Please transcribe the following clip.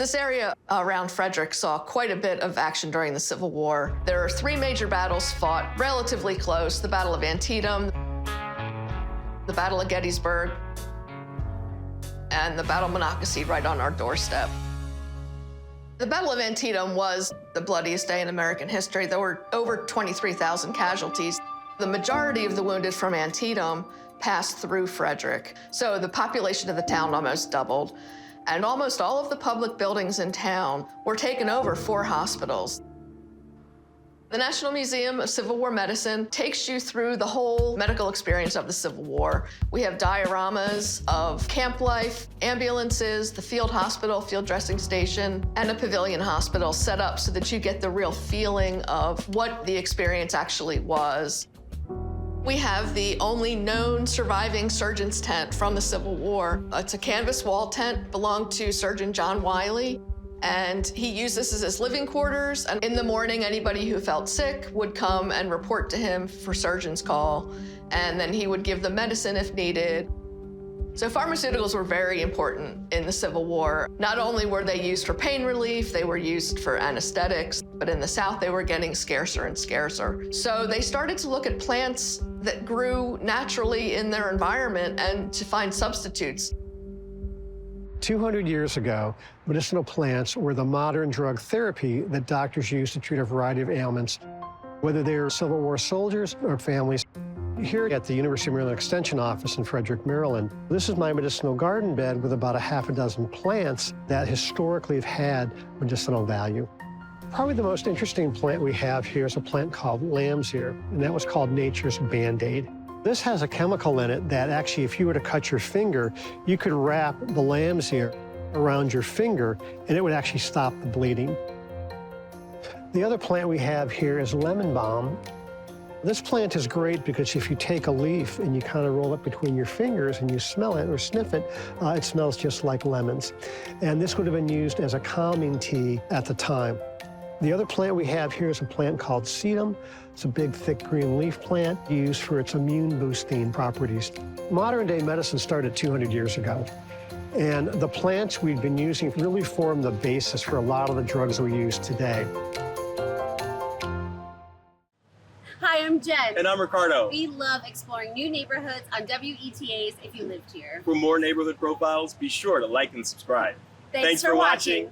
This area around Frederick saw quite a bit of action during the Civil War. There are three major battles fought relatively close: the Battle of Antietam, the Battle of Gettysburg, and the Battle of Monocacy right on our doorstep. The Battle of Antietam was the bloodiest day in American history. There were over 23,000 casualties. The majority of the wounded from Antietam passed through Frederick, so the population of the town almost doubled. And almost all of the public buildings in town were taken over for hospitals. The National Museum of Civil War Medicine takes you through the whole medical experience of the Civil War. We have dioramas of camp life, ambulances, the field hospital, field dressing station, and a pavilion hospital set up so that you get the real feeling of what the experience actually was. We have the only known surviving surgeon's tent from the Civil War. It's a canvas wall tent, belonged to Surgeon John Wiley, and he used this as his living quarters. And in the morning, anybody who felt sick would come and report to him for surgeon's call, and then he would give them medicine if needed. So pharmaceuticals were very important in the Civil War. Not only were they used for pain relief, they were used for anesthetics, but in the South, they were getting scarcer and scarcer. So they started to look at plants that grew naturally in their environment and to find substitutes. 200 years ago, medicinal plants were the modern drug therapy that doctors used to treat a variety of ailments, whether they were Civil War soldiers or families. Here at the University of Maryland Extension office in Frederick, Maryland, this is my medicinal garden bed with about a half a dozen plants that historically have had medicinal value. Probably the most interesting plant we have here is a plant called lamb's ear, and that was called nature's Band-Aid. This has a chemical in it that actually, if you were to cut your finger, you could wrap the lamb's ear around your finger, and it would actually stop the bleeding. The other plant we have here is lemon balm. This plant is great because if you take a leaf and you kind of roll it between your fingers and you smell it or sniff it, it smells just like lemons. And this would have been used as a calming tea at the time. The other plant we have here is a plant called sedum. It's a big, thick green leaf plant used for its immune-boosting properties. Modern-day medicine started 200 years ago. And the plants we've been using really form the basis for a lot of the drugs we use today. Hi, I'm Jen. And I'm Ricardo. We love exploring new neighborhoods on WETAs if you lived here. For more neighborhood profiles, be sure to like and subscribe. Thanks for watching.